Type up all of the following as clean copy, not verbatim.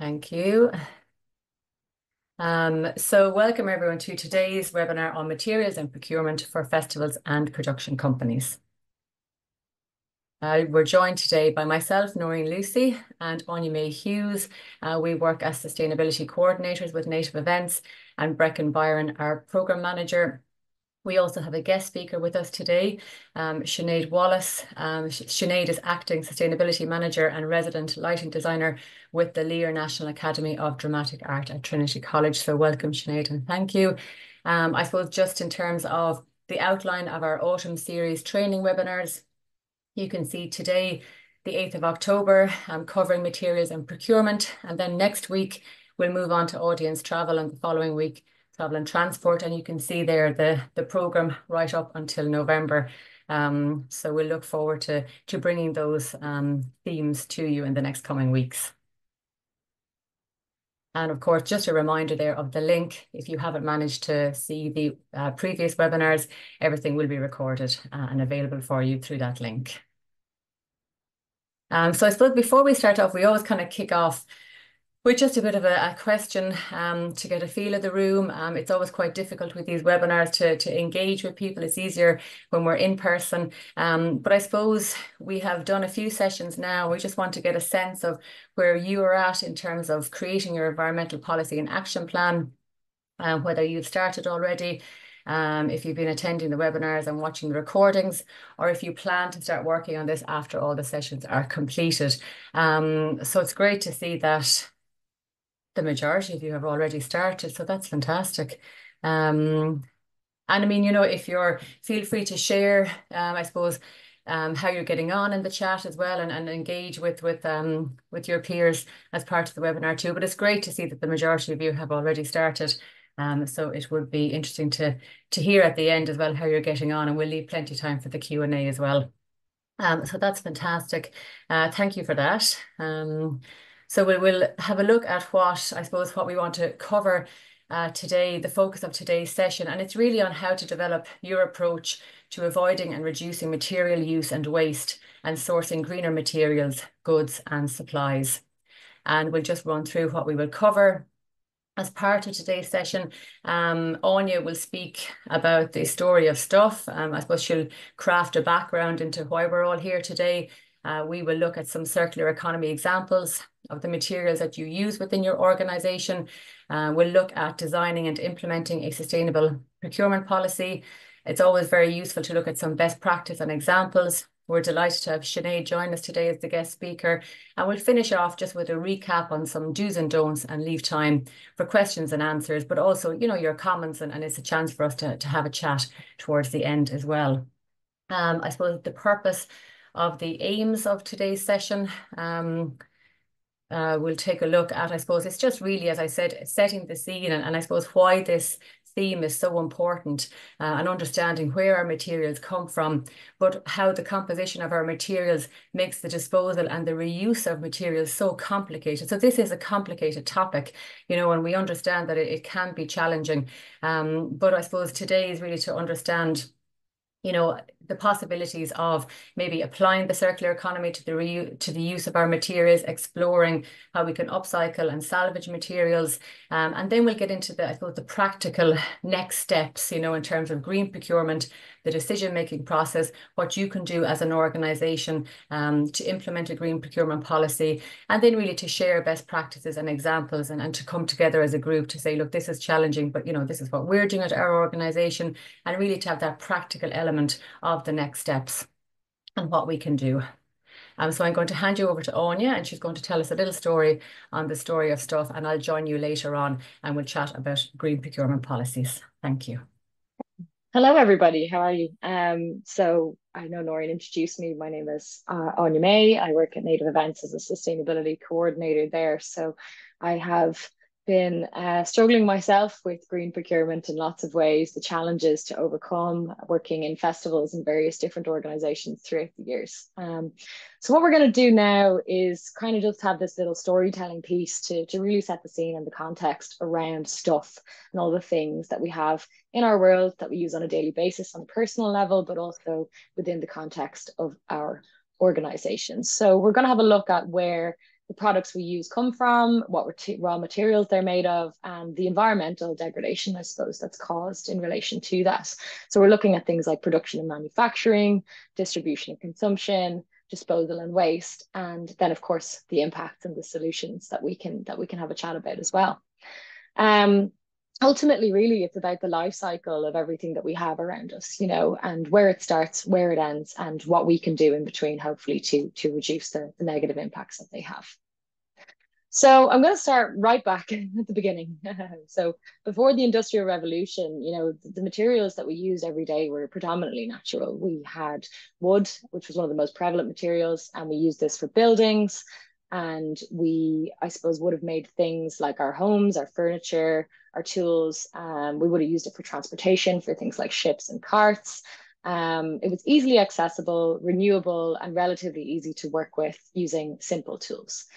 Thank you. So welcome everyone to today's webinar on materials and procurement for festivals and production companies. We're joined today by myself, Noreen Lucy, and Anya May Hughes. We work as sustainability coordinators with Native Events, and Brecon Byron, our program manager. We also have a guest speaker with us today, Sinead Wallace. Sinead is acting sustainability manager and resident lighting designer with the Lear National Academy of Dramatic Art at Trinity College. So welcome, Sinead, and thank you. I suppose just in terms of the outline of our autumn series training webinars, you can see today, the 8th of October, covering materials and procurement. And then next week, we'll move on to audience travel, and the following week, travel and transport. And you can see there the programme right up until November. So we'll look forward to bringing those themes to you in the next coming weeks. And of course, just a reminder there of the link. If you haven't managed to see the previous webinars, everything will be recorded and available for you through that link. So I suppose before we start off, we always kind of kick off with just a bit of a question to get a feel of the room. It's always quite difficult with these webinars to engage with people. It's easier when we're in person. But I suppose we have done a few sessions now. We just want to get a sense of where you are at in terms of creating your environmental policy and action plan, whether you've started already, if you've been attending the webinars and watching the recordings, or if you plan to start working on this after all the sessions are completed. So it's great to see that the majority of you have already started, so that's fantastic. And I mean, you know, if you're, feel free to share, I suppose, how you're getting on in the chat as well, and engage with your peers as part of the webinar too. But it's great to see that the majority of you have already started. So it would be interesting to hear at the end as well how you're getting on, and we'll leave plenty of time for the Q&A as well. So that's fantastic. Thank you for that. So we will have a look at what we want to cover today, the focus of today's session, and it's really on how to develop your approach to avoiding and reducing material use and waste, and sourcing greener materials, goods and supplies. And we'll just run through what we will cover. As part of today's session, Anya will speak about the story of stuff. I suppose she'll craft a background into why we're all here today. We will look at some circular economy examples of the materials that you use within your organisation. We'll look at designing and implementing a sustainable procurement policy. It's always very useful to look at some best practice and examples. We're delighted to have Sinead join us today as the guest speaker. And we'll finish off just with a recap on some do's and don'ts, and leave time for questions and answers, but also, you know, your comments, and it's a chance for us to have a chat towards the end as well. I suppose the purpose of the aims of today's session, we'll take a look at, I suppose, it's just really, as I said, setting the scene, and I suppose why this theme is so important, and understanding where our materials come from, but how the composition of our materials makes the disposal and the reuse of materials so complicated. So this is a complicated topic, you know, and we understand that it can be challenging. But I suppose today is really to understand, you know, the possibilities of maybe applying the circular economy to the use of our materials, exploring how we can upcycle and salvage materials, and then we'll get into I suppose the practical next steps, you know, in terms of green procurement, the decision-making process, what you can do as an organisation to implement a green procurement policy, and then really to share best practices and examples, and to come together as a group to say, look, this is challenging, but you know, this is what we're doing at our organisation, and really to have that practical element of the next steps and what we can do. So I'm going to hand you over to Anya, and she's going to tell us a little story on the story of stuff, and I'll join you later on and we'll chat about green procurement policies. Thank you. Hello, everybody. How are you? So I know Noreen introduced me. My name is Anya May. I work at Native Events as a sustainability coordinator there. So I have been struggling myself with green procurement in lots of ways, the challenges to overcome, working in festivals and various different organizations throughout the years. So what we're going to do now is kind of just have this little storytelling piece to really set the scene and the context around stuff and all the things that we have in our world that we use on a daily basis on a personal level, but also within the context of our organizations. So we're going to have a look at where the products we use come from, what raw materials they're made of, and the environmental degradation, I suppose, that's caused in relation to that. So we're looking at things like production and manufacturing, distribution and consumption, disposal and waste, and then of course the impacts and the solutions that we can have a chat about as well. Um, Ultimately, really, it's about the life cycle of everything that we have around us, and where it starts, where it ends, and what we can do in between, hopefully, to reduce the negative impacts that they have. So I'm going to start right back at the beginning. So before the Industrial Revolution, the materials that we used every day were predominantly natural. We had wood, which was one of the most prevalent materials, and we used this for buildings. And we, I suppose, would have made things like our homes, our furniture, our tools. We would have used it for transportation, for things like ships and carts. It was easily accessible, renewable, and relatively easy to work with using simple tools.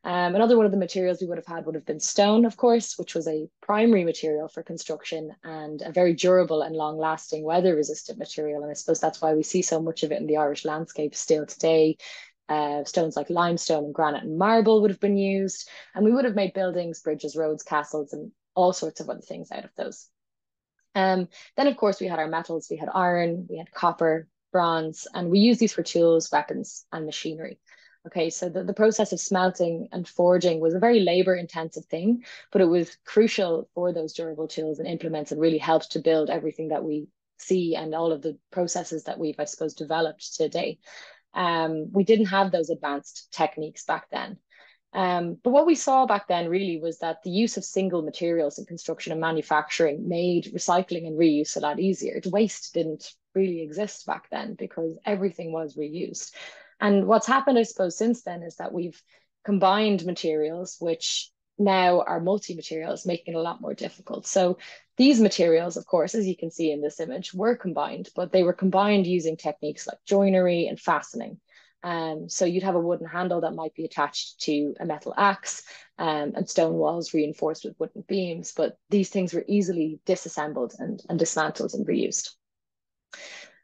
Another one of the materials we would have had would have been stone, of course, which was a primary material for construction and a very durable and long-lasting weather-resistant material. And I suppose that's why we see so much of it in the Irish landscape still today. Stones like limestone and granite and marble would have been used, and we would have made buildings, bridges, roads, castles, and all sorts of other things out of those. Then, of course, we had our metals. We had iron, we had copper, bronze, and we use these for tools, weapons, and machinery. Okay, so the process of smelting and forging was a very labor-intensive thing, but it was crucial for those durable tools and implements and really helped to build everything that we see and all of the processes that we've, I suppose, developed today. We didn't have those advanced techniques back then. But what we saw back then really was that the use of single materials in construction and manufacturing made recycling and reuse a lot easier. The waste didn't really exist back then because everything was reused. And what's happened, I suppose, since then is that we've combined materials, which now are multi-materials, making it a lot more difficult. So these materials, of course, as you can see in this image, were combined, but they were combined using techniques like joinery and fastening. So you'd have a wooden handle that might be attached to a metal axe, and stone walls reinforced with wooden beams, but these things were easily disassembled and dismantled and reused.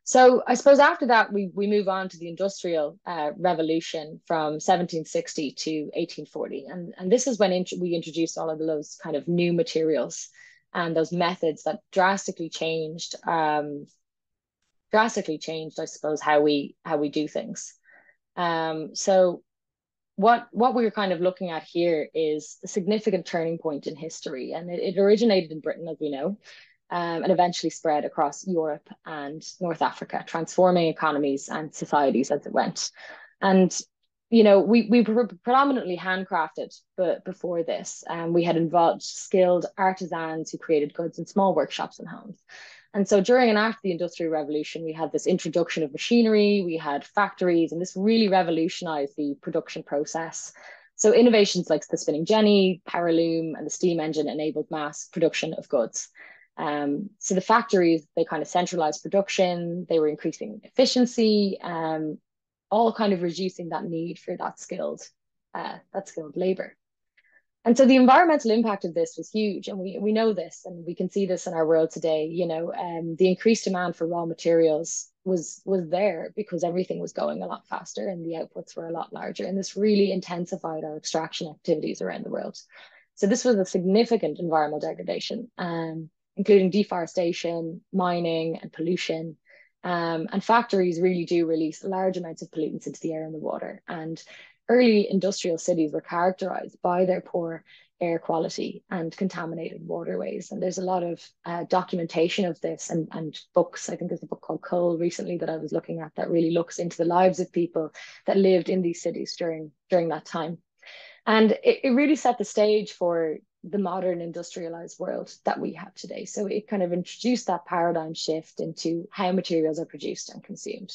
So I suppose after that, we move on to the Industrial Revolution from 1760 to 1840. And this is when we introduced all of those kind of new materials and those methods that drastically changed, I suppose, how we do things. So what we're kind of looking at here is a significant turning point in history, and it originated in Britain, as we know, and eventually spread across Europe and North Africa, transforming economies and societies as it went. And we were predominantly handcrafted, but before this, we had involved skilled artisans who created goods in small workshops and homes. And so during and after the Industrial Revolution, we had this introduction of machinery, we had factories, and this really revolutionized the production process. So innovations like the spinning jenny, power loom, and the steam engine enabled mass production of goods. So the factories, they kind of centralized production, they were increasing efficiency, all kind of reducing that need for that skilled labor. And so the environmental impact of this was huge, and we know this, and we can see this in our world today. The increased demand for raw materials was there because everything was going a lot faster and the outputs were a lot larger, and this really intensified our extraction activities around the world. So this was a significant environmental degradation, including deforestation, mining, and pollution. And factories really do release large amounts of pollutants into the air and the water. And early industrial cities were characterized by their poor air quality and contaminated waterways. And there's a lot of documentation of this and books. I think there's a book called Coal recently that I was looking at that really looks into the lives of people that lived in these cities during that time. And it really set the stage for the modern industrialized world that we have today. So it kind of introduced that paradigm shift into how materials are produced and consumed.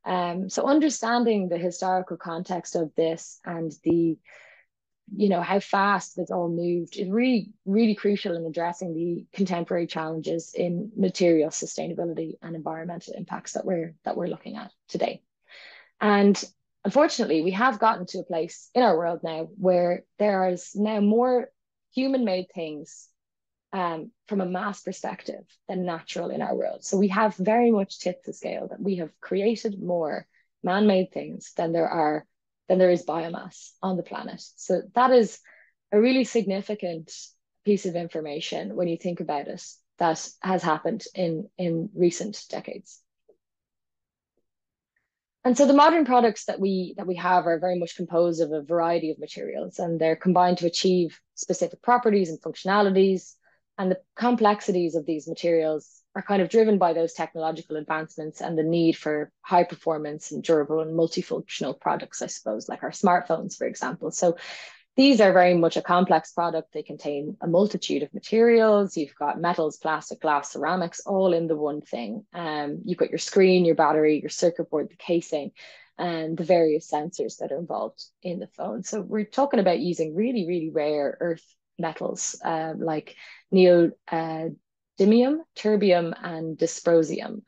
So understanding the historical context of this and how fast this all moved is really, really crucial in addressing the contemporary challenges in material sustainability and environmental impacts that we're looking at today. And unfortunately, we have gotten to a place in our world now where there is now more human-made things from a mass perspective than natural in our world. So we have very much tipped the scale that we have created more man-made things than there are than there is biomass on the planet. So that is a really significant piece of information when you think about it that has happened in recent decades. And so the modern products that we have are very much composed of a variety of materials, and they're combined to achieve specific properties and functionalities. And the complexities of these materials are kind of driven by those technological advancements and the need for high performance and durable and multifunctional products, I suppose, like our smartphones, for example. So these are very much a complex product. They contain a multitude of materials. You've got metals, plastic, glass, ceramics, all in the one thing. You've got your screen, your battery, your circuit board, the casing, and the various sensors that are involved in the phone. So we're talking about using really, really rare earth metals like neodymium, terbium, and dysprosium.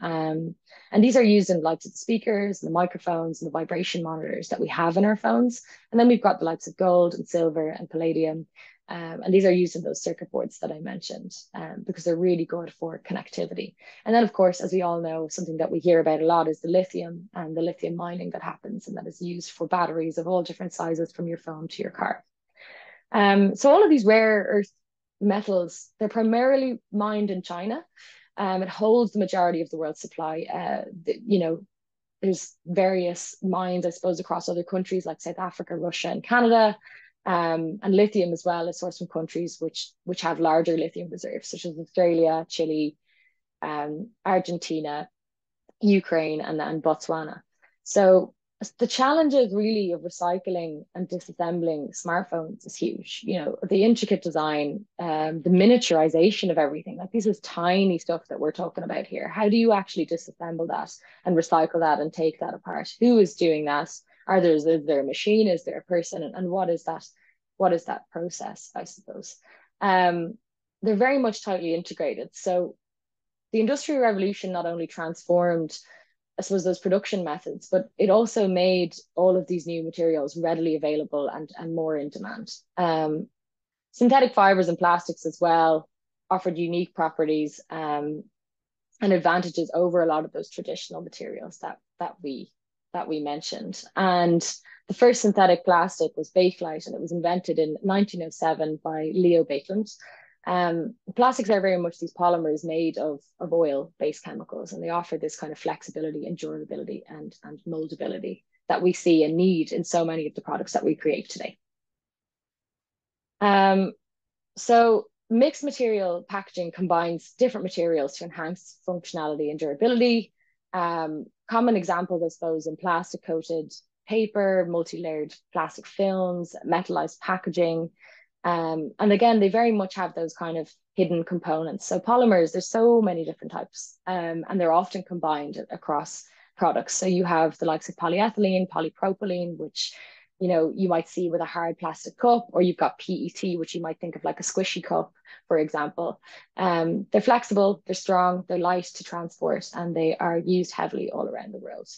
And these are used in the likes of the speakers, the microphones, and the vibration monitors that we have in our phones. And then we've got the likes of gold and silver and palladium. And these are used in those circuit boards that I mentioned because they're really good for connectivity. And then, of course, as we all know, something that we hear about a lot is the lithium and the lithium mining that happens and that is used for batteries of all different sizes from your phone to your car. So all of these rare earth metals, they're primarily mined in China. It holds the majority of the world's supply. There's various mines, I suppose, across other countries like South Africa, Russia, and Canada. And lithium as well is sourced from countries which have larger lithium reserves, such as Australia, Chile, Argentina, Ukraine, and Botswana. So the challenges really of recycling and disassembling smartphones is huge. The intricate design, the miniaturization of everything. Like this is tiny stuff that we're talking about here. How do you actually disassemble that and recycle that and take that apart? Who is doing that? Is there a machine? Is there a person? And what is that? What is that process, I suppose? They're very much tightly integrated. So the Industrial Revolution not only transformed, I suppose, those production methods, but it also made all of these new materials readily available and more in demand. Synthetic fibers and plastics as well offered unique properties and advantages over a lot of those traditional materials that we mentioned. And the first synthetic plastic was Bakelite, and it was invented in 1907 by Leo Baekeland. Plastics are very much these polymers made of oil-based chemicals, and they offer this kind of flexibility and durability and moldability that we see and need in so many of the products that we create today. So mixed material packaging combines different materials to enhance functionality and durability. Common examples, I suppose, in plastic-coated paper, multi-layered plastic films, metallized packaging. And again, they very much have those kind of hidden components. So polymers, there's so many different types, and they're often combined across products. So you have the likes of polyethylene, polypropylene, which you might see with a hard plastic cup, or you've got PET, which you might think of like a squishy cup, for example. They're flexible, they're strong, they're light to transport, and they are used heavily all around the world.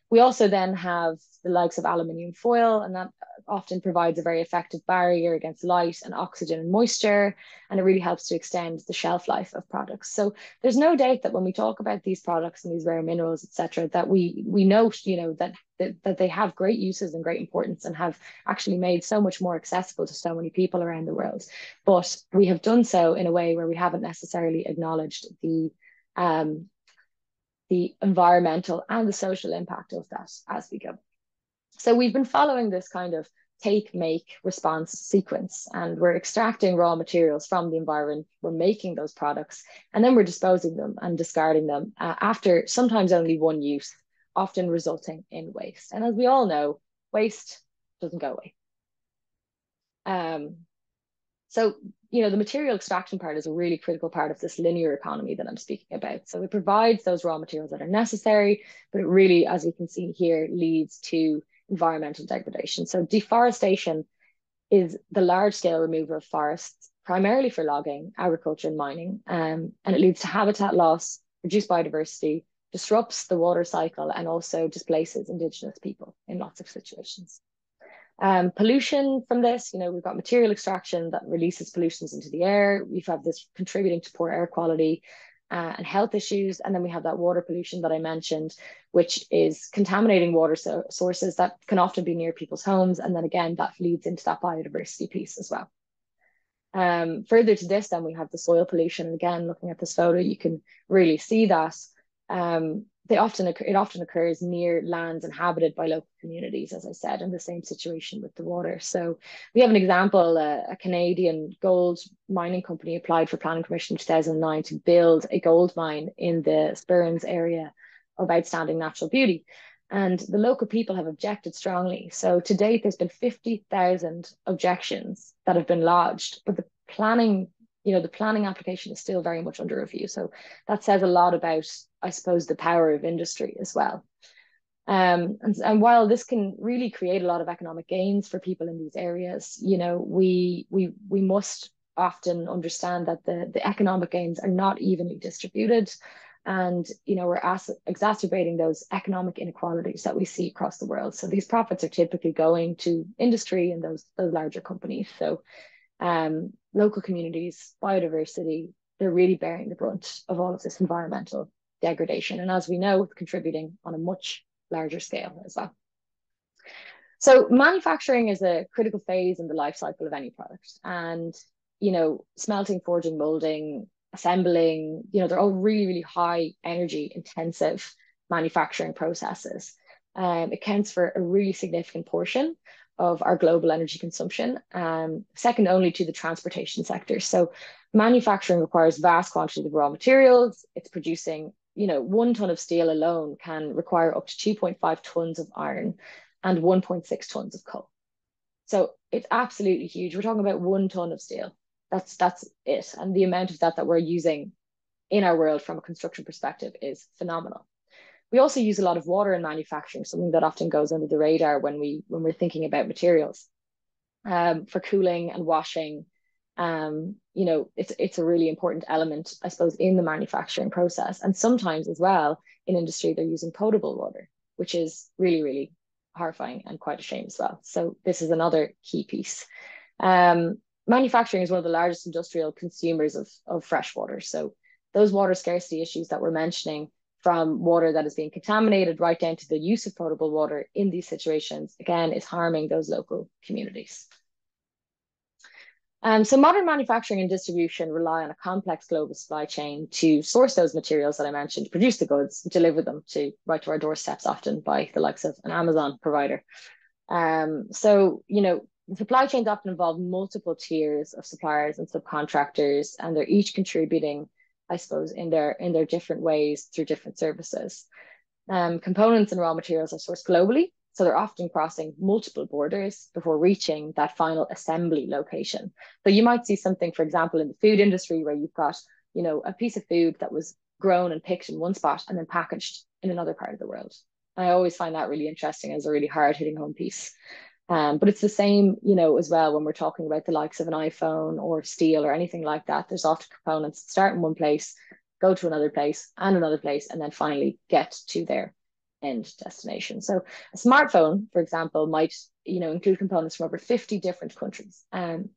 We also then have the likes of aluminium foil, and that often provides a very effective barrier against light and oxygen and moisture, and it really helps to extend the shelf life of products. So there's no doubt that when we talk about these products and these rare minerals, etc., that we note, that they have great uses and great importance and have actually made so much more accessible to so many people around the world. But we have done so in a way where we haven't necessarily acknowledged the environmental and the social impact of that as we go. So we've been following this kind of take, make, response sequence, and we're extracting raw materials from the environment, we're making those products, and then we're disposing them and discarding them after sometimes only one use, often resulting in waste. And as we all know, waste doesn't go away. So, the material extraction part is a really critical part of this linear economy that I'm speaking about. So it provides those raw materials that are necessary, but it really, as we can see here, leads to environmental degradation. So deforestation is the large-scale removal of forests, primarily for logging, agriculture, and mining, and it leads to habitat loss, reduced biodiversity, disrupts the water cycle, and also displaces Indigenous people in lots of situations. Pollution from this, we've got material extraction that releases pollutions into the air. We've had this contributing to poor air quality, and health issues. And then we have that water pollution that I mentioned, which is contaminating water sources that can often be near people's homes. And then again, that leads into that biodiversity piece as well. Further to this, then we have the soil pollution. And again, looking at this photo, you can really see that it often occurs near lands inhabited by local communities, as I said, in the same situation with the water. So we have an example, a Canadian gold mining company applied for planning permission in 2009 to build a gold mine in the Spurns area of outstanding natural beauty. And the local people have objected strongly. So to date, there's been 50,000 objections that have been lodged, but the planning application is still very much under review. So that says a lot about, I suppose, the power of industry as well. And while this can really create a lot of economic gains for people in these areas, we must often understand that the economic gains are not evenly distributed. And we're exacerbating those economic inequalities that we see across the world. So these profits are typically going to industry and those larger companies. So local communities, biodiversity, they're really bearing the brunt of all of this environmental degradation. And as we know, it's contributing on a much larger scale as well. So manufacturing is a critical phase in the life cycle of any product. And, smelting, forging, molding, assembling, they're all really, really high energy intensive manufacturing processes. It accounts for a really significant portion of our global energy consumption, second only to the transportation sector. So manufacturing requires vast quantities of raw materials. It's producing, 1 ton of steel alone can require up to 2.5 tons of iron and 1.6 tons of coal. So it's absolutely huge. We're talking about 1 ton of steel. That's it. And the amount of that we're using in our world from a construction perspective is phenomenal. We also use a lot of water in manufacturing, something that often goes under the radar when we're thinking about materials. For cooling and washing, it's a really important element, I suppose, in the manufacturing process. And sometimes as well, in industry, they're using potable water, which is really, really horrifying and quite a shame as well. So this is another key piece. Manufacturing is one of the largest industrial consumers of fresh water. So those water scarcity issues that we're mentioning, from water that is being contaminated right down to the use of potable water in these situations, again, is harming those local communities. So modern manufacturing and distribution rely on a complex global supply chain to source those materials that I mentioned, produce the goods, deliver them right to our doorsteps, often by the likes of an Amazon provider. So, the supply chains often involve multiple tiers of suppliers and subcontractors, and they're each contributing, I suppose, in their different ways through different services. Components and raw materials are sourced globally, so they're often crossing multiple borders before reaching that final assembly location. So you might see something, for example, in the food industry where you've got, a piece of food that was grown and picked in one spot and then packaged in another part of the world. And I always find that really interesting as a really hard-hitting home piece. But it's the same, as well when we're talking about the likes of an iPhone or steel or anything like that. There's often components that start in one place, go to another place, and then finally get to their end destination. So a smartphone, for example, might include components from over 50 different countries. And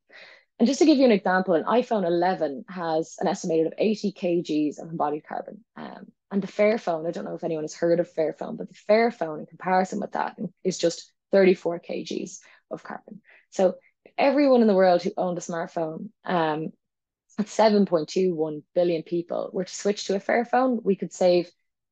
just to give you an example, an iPhone 11 has an estimated of 80 kgs of embodied carbon. And the Fairphone, I don't know if anyone has heard of Fairphone, but the Fairphone in comparison with that is just 34 kgs of carbon. So everyone in the world who owned a smartphone, at 7.21 billion people, were to switch to a Fairphone, we could save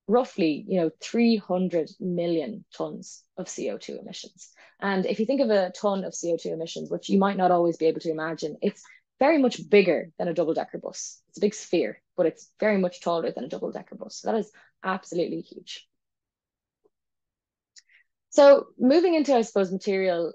roughly 300 million tons of CO2 emissions. And if you think of a ton of CO2 emissions, which you might not always be able to imagine, it's very much bigger than a double-decker bus. It's a big sphere, but it's very much taller than a double-decker bus. So that is absolutely huge. So moving into, I suppose, material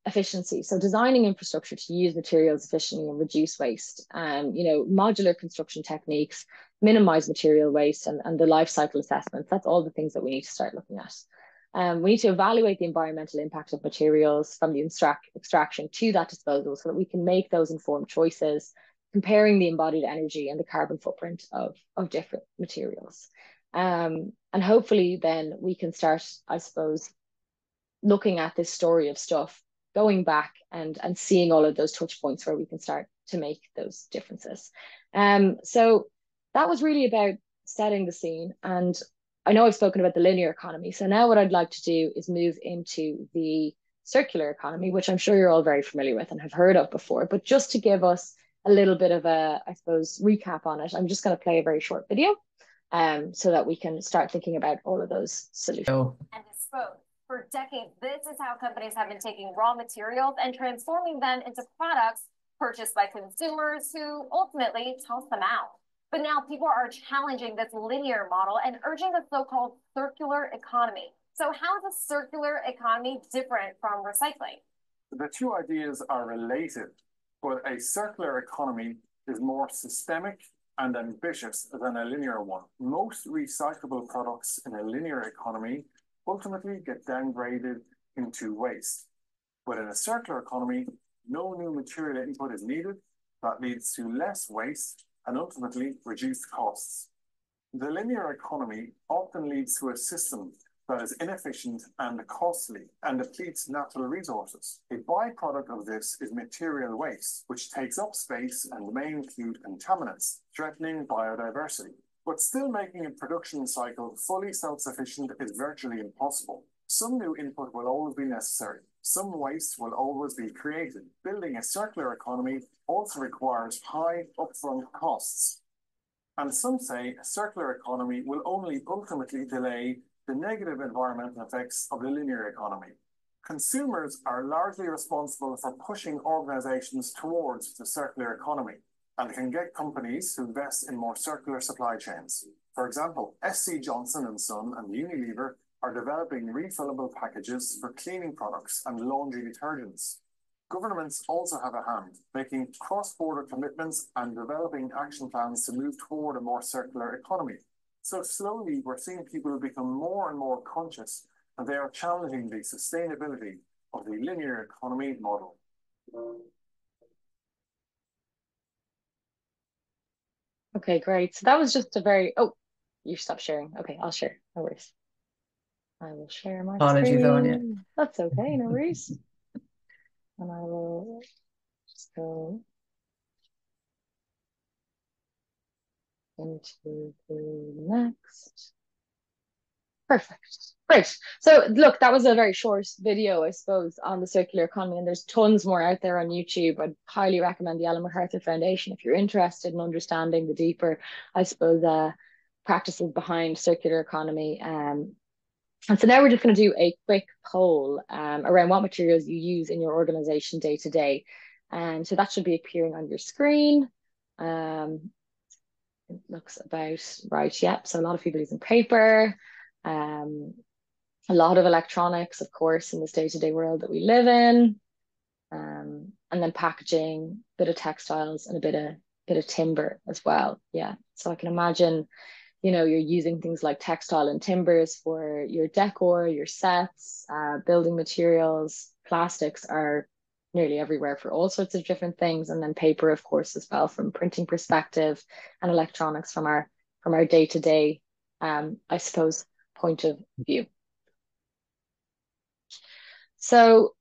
efficiency. So designing infrastructure to use materials efficiently and reduce waste. Modular construction techniques, minimize material waste, and the life cycle assessments. That's all the things that we need to start looking at. We need to evaluate the environmental impact of materials from the extraction to that disposal so that we can make those informed choices, comparing the embodied energy and the carbon footprint of different materials. And hopefully then we can start, I suppose, looking at this story of stuff, going back and seeing all of those touch points where we can start to make those differences. So that was really about setting the scene. And I know I've spoken about the linear economy. So now what I'd like to do is move into the circular economy, which I'm sure you're all very familiar with and have heard of before. But just to give us a little bit of a, I suppose, recap on it, I'm just going to play a very short video so that we can start thinking about all of those solutions. And dispose. For decades, this is how companies have been taking raw materials and transforming them into products purchased by consumers who ultimately toss them out. But now people are challenging this linear model and urging the so-called circular economy. So how is a circular economy different from recycling? The two ideas are related, but a circular economy is more systemic and ambitious than a linear one. Most recyclable products in a linear economy ultimately get downgraded into waste. But in a circular economy, no new material input is needed. That leads to less waste and ultimately reduced costs. The linear economy often leads to a system that is inefficient and costly and depletes natural resources. A byproduct of this is material waste, which takes up space and may include contaminants, threatening biodiversity. But still making a production cycle fully self-sufficient is virtually impossible. Some new input will always be necessary. Some waste will always be created. Building a circular economy also requires high upfront costs. And some say a circular economy will only ultimately delay the negative environmental effects of the linear economy. Consumers are largely responsible for pushing organizations towards the circular economy and can get companies who invest in more circular supply chains. For example, SC Johnson and Son and Unilever are developing refillable packages for cleaning products and laundry detergents. Governments also have a hand, making cross-border commitments and developing action plans to move toward a more circular economy. So slowly, we're seeing people become more and more conscious, and they are challenging the sustainability of the linear economy model. Okay, great. So that was just a very, oh, you stopped sharing. Okay, I'll share. No worries. I will share my apologies, screen. Anya. That's okay, no worries. And I will just go into the next. Perfect. Great. So look, that was a very short video, I suppose, on the circular economy, and there's tons more out there on YouTube. I'd highly recommend the Ellen MacArthur Foundation if you're interested in understanding the deeper, I suppose, practices behind circular economy. And so now we're just going to do a quick poll around what materials you use in your organization day to day. And so that should be appearing on your screen. It looks about right. Yep. So a lot of people using paper. A lot of electronics, of course, in this day-to-day world that we live in, and then packaging, bit of textiles, and a bit of timber as well. Yeah, so I can imagine, you're using things like textile and timbers for your decor, your sets, building materials. Plastics are nearly everywhere for all sorts of different things, and then paper, of course, as well, from printing perspective, and electronics from our day-to-day, I suppose, point of view. So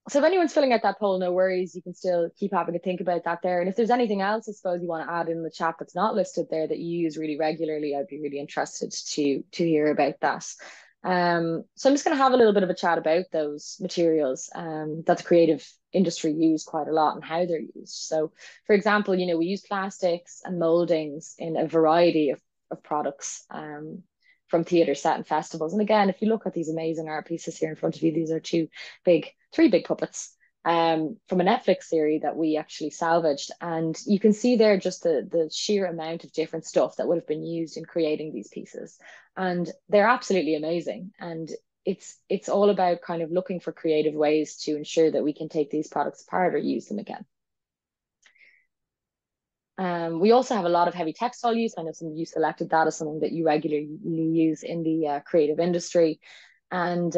if anyone's filling out that poll, no worries. You can still keep having a think about that there. And if there's anything else, I suppose, you want to add in the chat that's not listed there that you use really regularly, I'd be really interested to hear about that. So I'm just going to have a little bit of a chat about those materials that the creative industry use quite a lot and how they're used. So, for example, we use plastics and moldings in a variety of products. From theatre, set, and festivals. And again, if you look at these amazing art pieces here in front of you, these are three big puppets from a Netflix series that we actually salvaged. And you can see there just the sheer amount of different stuff that would have been used in creating these pieces. And they're absolutely amazing. And it's all about kind of looking for creative ways to ensure that we can take these products apart or use them again. We also have a lot of heavy textile use. I know some of you selected that as something that you regularly use in the creative industry. And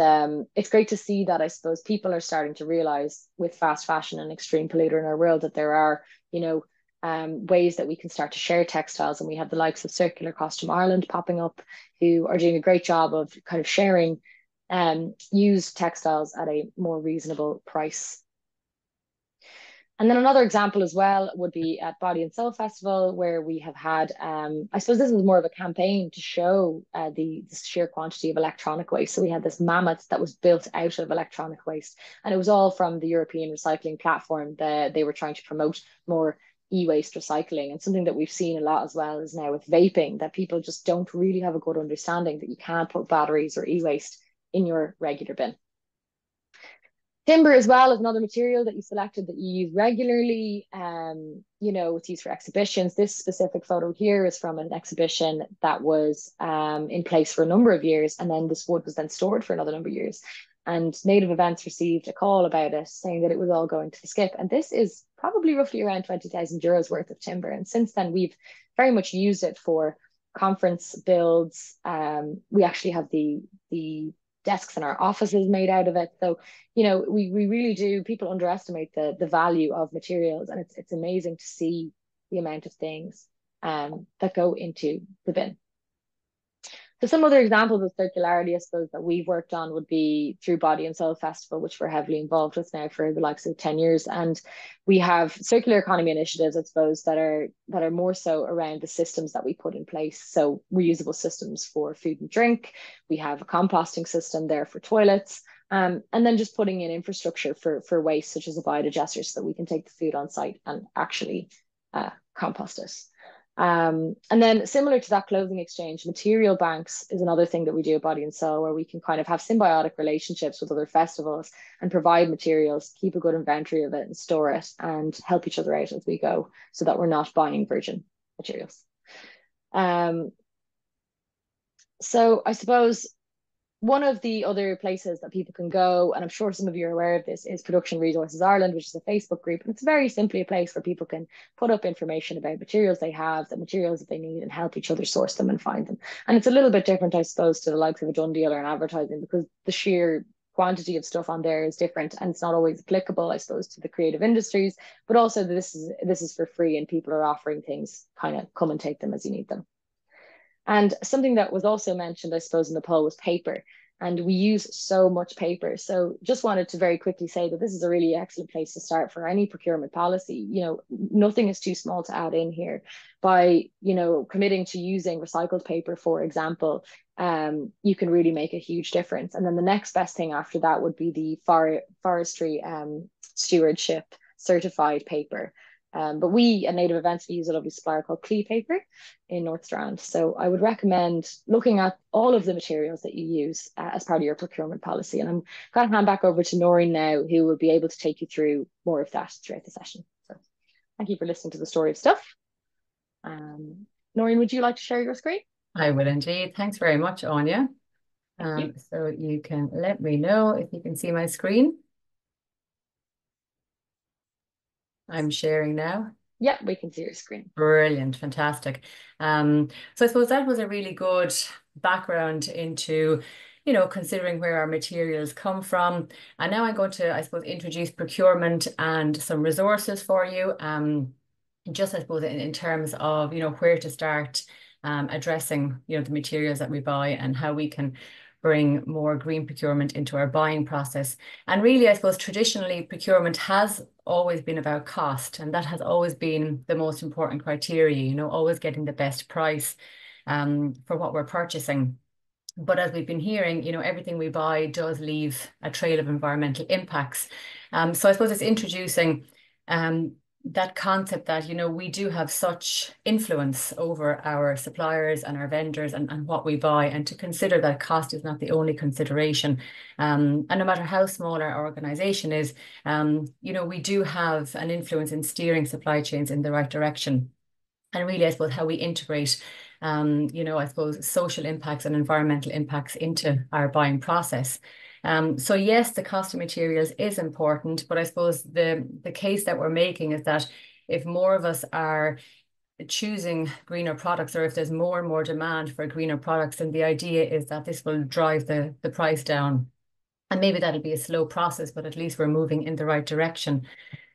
it's great to see that, I suppose, people are starting to realize with fast fashion and extreme polluter in our world that there are, ways that we can start to share textiles. And we have the likes of Circular Costume Ireland popping up, who are doing a great job of kind of sharing used textiles at a more reasonable price. And then another example as well would be at Body and Soul Festival, where we have had, I suppose this was more of a campaign to show the sheer quantity of electronic waste. So we had this mammoth that was built out of electronic waste, and it was all from the European Recycling Platform. They were trying to promote more e-waste recycling. And something that we've seen a lot as well is now with vaping, that people just don't really have a good understanding that you can't put batteries or e-waste in your regular bin. Timber as well is another material that you selected that you use regularly. It's used for exhibitions. This specific photo here is from an exhibition that was in place for a number of years, and then this wood was then stored for another number of years. And Native Events received a call about it, saying that it was all going to the skip. And this is probably roughly around 20,000 euros worth of timber. And since then, we've very much used it for conference builds. We actually have the desks in our offices made out of it. So, we really do, people underestimate the value of materials, and it's amazing to see the amount of things that go into the bin. So some other examples of circularity, I suppose, that we've worked on would be through Body and Soul Festival, which we're heavily involved with now for the likes of 10 years. And we have circular economy initiatives, I suppose, that are more so around the systems that we put in place. So reusable systems for food and drink. We have a composting system there for toilets. And then just putting in infrastructure for waste, such as a biodigester, so that we can take the food on site and actually compost it. And then similar to that clothing exchange, material banks is another thing that we do at Body and Soul, where we can kind of have symbiotic relationships with other festivals and provide materials, keep a good inventory of it and store it, and help each other out as we go, so that we're not buying virgin materials. So I suppose one of the other places that people can go, and I'm sure some of you are aware of this, is Production Resources Ireland, which is a Facebook group. And it's very simply a place where people can put up information about materials they have, the materials that they need, and help each other source them and find them. And it's a little bit different, I suppose, to the likes of a Done Deal or an advertising, because the sheer quantity of stuff on there is different, and it's not always applicable, I suppose, to the creative industries. But also this is for free, and people are offering things, kind of come and take them as you need them. And something that was also mentioned, I suppose, in the poll was paper. And we use so much paper. So just wanted to very quickly say that this is a really excellent place to start for any procurement policy. Nothing is too small to add in here. By, committing to using recycled paper, for example, you can really make a huge difference. And then the next best thing after that would be the forestry stewardship certified paper. But we at Native Events, we use a lovely supplier called Clee Paper in North Strand. So I would recommend looking at all of the materials that you use as part of your procurement policy. And I'm going to hand back over to Noreen now, who will be able to take you through more of that throughout the session. So thank you for listening to the story of stuff. Noreen, would you like to share your screen? I will indeed. Thanks very much, Anya. So you can let me know if you can see my screen. I'm sharing now. Yeah, we can see your screen. Brilliant, fantastic. So I suppose that was a really good background into, considering where our materials come from. And now I'm going to, I suppose, introduce procurement and some resources for you. Just, I suppose, in terms of, where to start addressing, the materials that we buy and how we can bring more green procurement into our buying process. And really, I suppose, traditionally, procurement has always been about cost, and that has always been the most important criteria, always getting the best price for what we're purchasing. But as we've been hearing, everything we buy does leave a trail of environmental impacts. So I suppose it's introducing that concept that, we do have such influence over our suppliers and our vendors and what we buy, and to consider that cost is not the only consideration. And no matter how small our organization is, we do have an influence in steering supply chains in the right direction. And really, I suppose, how we integrate, I suppose, social impacts and environmental impacts into our buying process. So yes, the cost of materials is important, but I suppose the case that we're making is that if more of us are choosing greener products, or if there's more and more demand for greener products, then the idea is that this will drive the price down. And maybe that'll be a slow process, but at least we're moving in the right direction.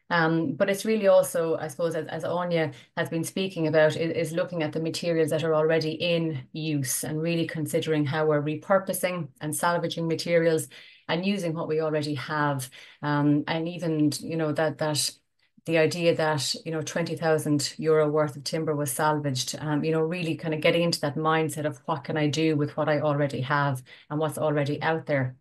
But it's really also, I suppose, as Anya has been speaking about, is looking at the materials that are already in use and really considering how we're repurposing and salvaging materials and using what we already have. And even, that the idea that, you know, 20,000 euro worth of timber was salvaged, you know, really kind of getting into that mindset of what can I do with what I already have and what's already out there.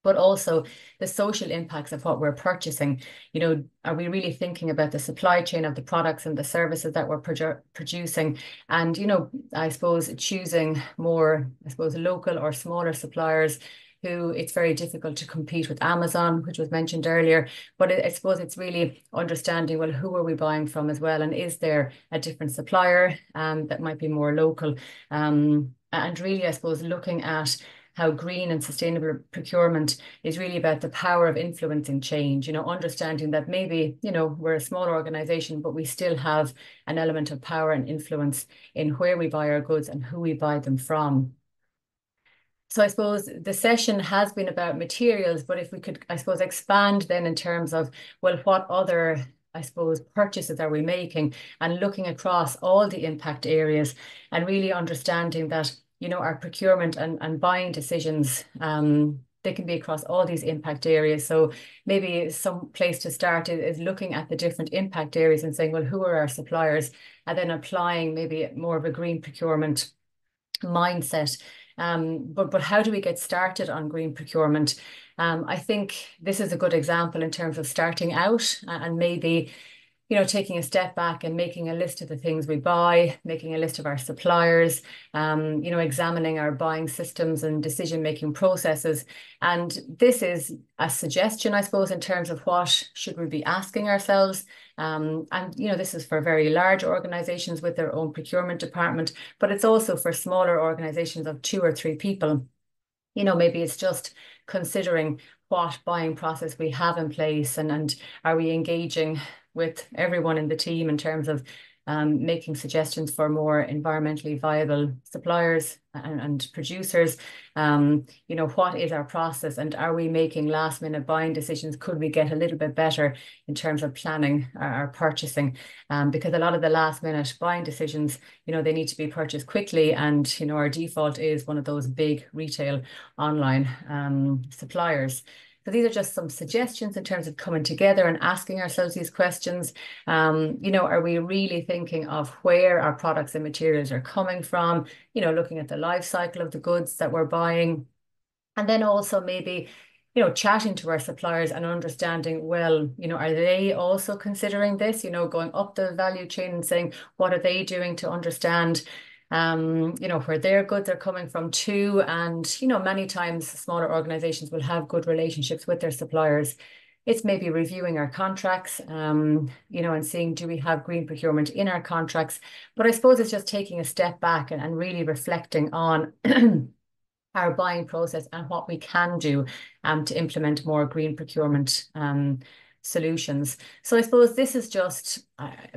But also the social impacts of what we're purchasing. You know, are we really thinking about the supply chain of the products and the services that we're producing? And, you know, I suppose choosing more, I suppose, local or smaller suppliers who it's very difficult to compete with Amazon, which was mentioned earlier. But I suppose it's really understanding, well, who are we buying from as well? And is there a different supplier that might be more local? And really, I suppose, looking at how green and sustainable procurement is really about the power of influencing change, you know, understanding that maybe, you know, we're a smaller organization, but we still have an element of power and influence in where we buy our goods and who we buy them from. So I suppose the session has been about materials, but if we could, I suppose, expand then in terms of, well, what other, I suppose, purchases are we making, and looking across all the impact areas and really understanding that, you know, our procurement and buying decisions, they can be across all these impact areas. So maybe some place to start is looking at the different impact areas and saying, well, who are our suppliers? And then applying maybe more of a green procurement mindset. But how do we get started on green procurement? I think this is a good example in terms of starting out and maybe, you know, taking a step back and making a list of the things we buy, making a list of our suppliers, you know, examining our buying systems and decision-making processes. And this is a suggestion, I suppose, in terms of what should we be asking ourselves. And, you know, this is for very large organizations with their own procurement department, but it's also for smaller organizations of 2 or 3 people. You know, maybe it's just considering what buying process we have in place and are we engaging with everyone in the team in terms of making suggestions for more environmentally viable suppliers and producers. You know, what is our process and are we making last minute buying decisions? Could we get a little bit better in terms of planning our purchasing? Because a lot of the last minute buying decisions, you know, they need to be purchased quickly. And, you know, our default is one of those big retail online suppliers. So these are just some suggestions in terms of coming together and asking ourselves these questions. You know, are we really thinking of where our products and materials are coming from? You know, looking at the life cycle of the goods that we're buying. And then also maybe, you know, chatting to our suppliers and understanding, well, you know, are they also considering this, you know, going up the value chain and saying, what are they doing to understand you know, where their goods are coming from too. And, you know, many times smaller organizations will have good relationships with their suppliers. It's maybe reviewing our contracts, you know, and seeing, do we have green procurement in our contracts? But I suppose it's just taking a step back and really reflecting on our buying process and what we can do to implement more green procurement solutions. So I suppose this is just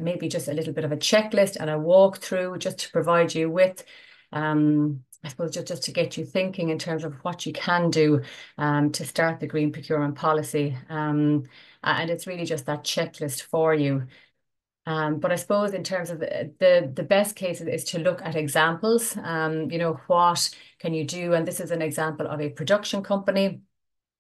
maybe just a little bit of a checklist and a walkthrough just to provide you with, I suppose, just to get you thinking in terms of what you can do to start the green procurement policy. And it's really just that checklist for you. But I suppose in terms of the best case is to look at examples, you know, what can you do? And this is an example of a production company,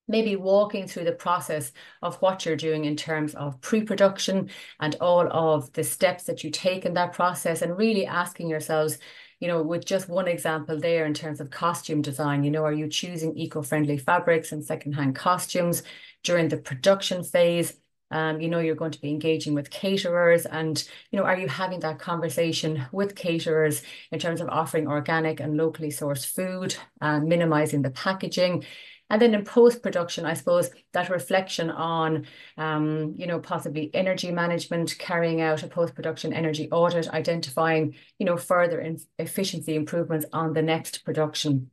maybe walking through the process of what you're doing in terms of pre-production and all of the steps that you take in that process, and really asking yourselves, you know, with just one example there in terms of costume design, you know, are you choosing eco-friendly fabrics and secondhand costumes during the production phase? You know, you're going to be engaging with caterers and, you know, are you having that conversation with caterers in terms of offering organic and locally sourced food, minimizing the packaging? And then in post-production, I suppose that reflection on, you know, possibly energy management, carrying out a post-production energy audit, identifying, you know, further efficiency improvements on the next production.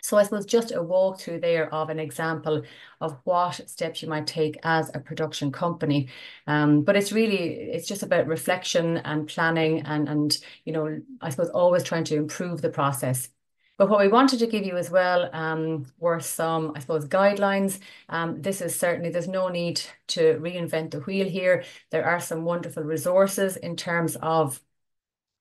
So I suppose just a walkthrough there of an example of what steps you might take as a production company. But it's just about reflection and planning and, you know, I suppose always trying to improve the process. But what we wanted to give you as well were some, I suppose, guidelines. This is certainly, there's no need to reinvent the wheel here. There are some wonderful resources in terms of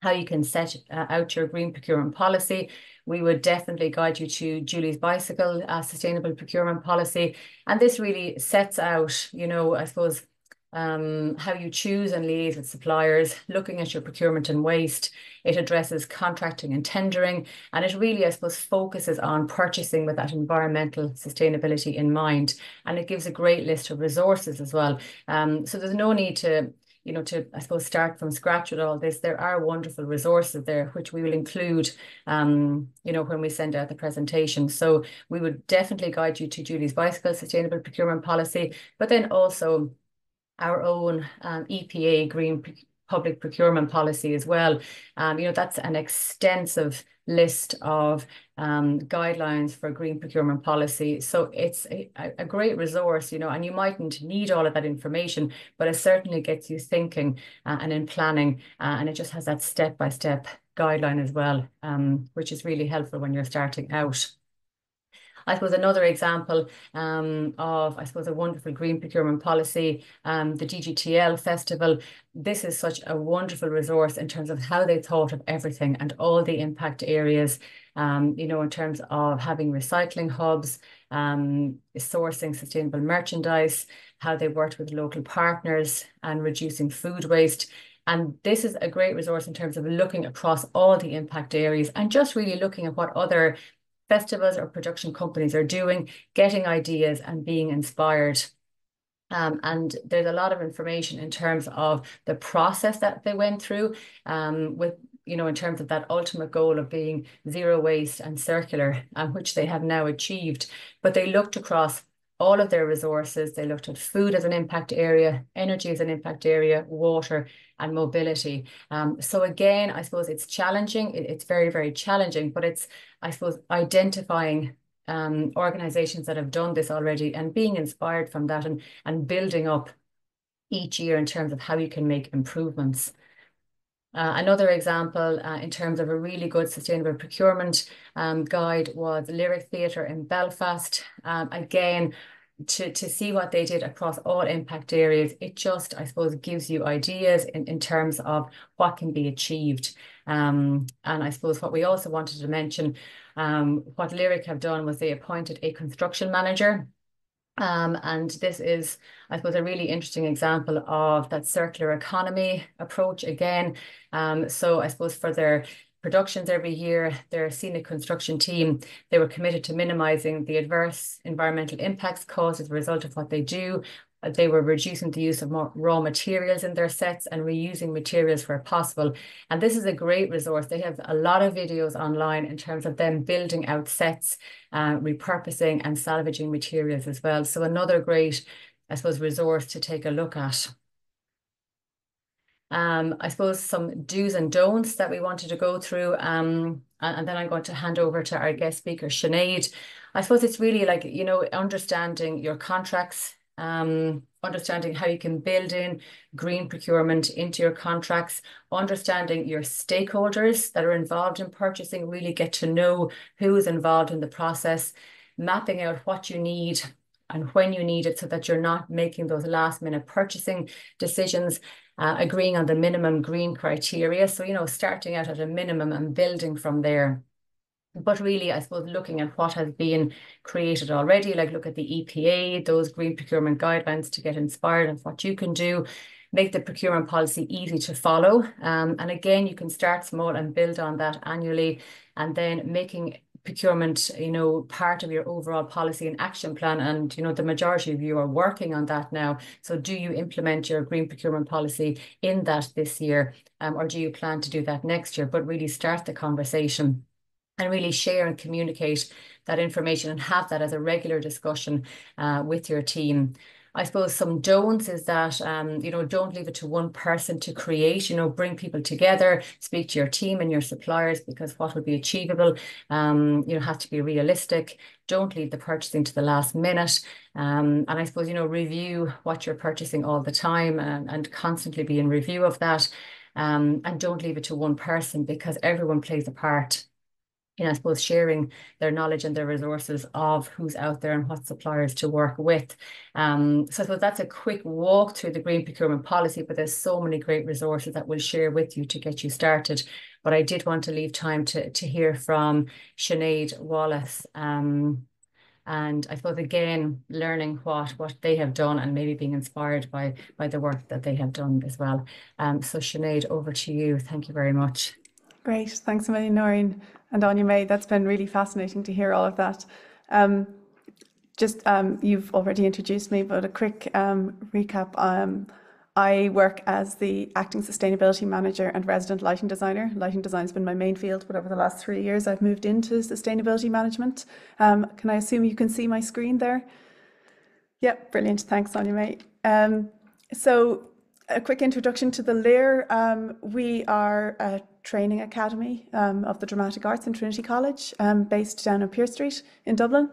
how you can set out your green procurement policy. We would definitely guide you to Julie's Bicycle Sustainable Procurement Policy. And this really sets out, you know, I suppose, how you choose and liaise with suppliers, looking at your procurement and waste. It addresses contracting and tendering, and it really, I suppose, focuses on purchasing with that environmental sustainability in mind. And it gives a great list of resources as well. So there's no need to, I suppose, start from scratch with all this. There are wonderful resources there, which we will include, when we send out the presentation. So we would definitely guide you to Julie's Bicycle Sustainable Procurement Policy, but then also our own EPA Green Public Procurement Policy as well. That's an extensive list of guidelines for green procurement policy. So it's a great resource, and you mightn't need all of that information, but it certainly gets you thinking and in planning, and it just has that step-by-step guideline as well, which is really helpful when you're starting out. I suppose another example of, I suppose, a wonderful green procurement policy, the DGTL Festival. This is such a wonderful resource in terms of how they thought of everything and all the impact areas, in terms of having recycling hubs, sourcing sustainable merchandise, how they worked with local partners and reducing food waste. And this is a great resource in terms of looking across all the impact areas and just really looking at what other festivals or production companies are doing, getting ideas and being inspired. And there's a lot of information in terms of the process that they went through, with, in terms of that ultimate goal of being zero waste and circular, which they have now achieved. But they looked across all of their resources. They looked at food as an impact area, energy as an impact area, water and mobility. So again, I suppose it's challenging. It's very, very challenging, but it's, I suppose, identifying organizations that have done this already and being inspired from that and building up each year in terms of how you can make improvements. Another example in terms of a really good sustainable procurement guide was Lyric Theatre in Belfast. Again, to see what they did across all impact areas, it just, I suppose, gives you ideas in terms of what can be achieved. And I suppose what we also wanted to mention, what Lyric have done was they appointed a construction manager. And this is, I suppose, a really interesting example of that circular economy approach again. So I suppose for their productions every year, their scenic construction team, they were committed to minimizing the adverse environmental impacts caused as a result of what they do. They were reducing the use of more raw materials in their sets and reusing materials where possible. And this is a great resource. They have a lot of videos online in terms of them building out sets, repurposing and salvaging materials as well. So another great, I suppose, resource to take a look at. I suppose some do's and don'ts that we wanted to go through, and then I'm going to hand over to our guest speaker, Sinead. I suppose it's really like, understanding your contracts, understanding how you can build in green procurement into your contracts, understanding your stakeholders that are involved in purchasing, really get to know who is involved in the process, mapping out what you need and when you need it so that you're not making those last minute purchasing decisions, agreeing on the minimum green criteria. So, starting out at a minimum and building from there. But really, I suppose, looking at what has been created already, like look at the EPA, those green procurement guidelines to get inspired of what you can do, make the procurement policy easy to follow. And again, you can start small and build on that annually, and then making procurement, part of your overall policy and action plan. And, the majority of you are working on that now. So do you implement your green procurement policy in that this year? Or do you plan to do that next year? But really start the conversation and really share and communicate that information and have that as a regular discussion with your team. I suppose some don'ts is that, don't leave it to one person to create, bring people together, speak to your team and your suppliers, because what will be achievable, has to be realistic. Don't leave the purchasing to the last minute. And I suppose, review what you're purchasing all the time and constantly be in review of that. And don't leave it to one person, because everyone plays a part. I suppose sharing their knowledge and their resources of who's out there and what suppliers to work with. So I suppose that's a quick walk through the green procurement policy, but there's so many great resources that we'll share with you to get you started. But I did want to leave time to hear from Sinead Wallace And I suppose, again, learning what they have done and maybe being inspired by the work that they have done as well. So Sinead, over to you. Thank you very much. Great. Thanks a million, Noreen and Anya May. That's been really fascinating to hear all of that. You've already introduced me, but a quick recap. I work as the acting sustainability manager and resident lighting designer. Lighting design has been my main field, but over the last 3 years, I've moved into sustainability management. Can I assume you can see my screen there? Yep, brilliant. Thanks, Anya May. So a quick introduction to the LIR. We are a training academy of the dramatic arts in Trinity College, based down on Pearse Street in Dublin.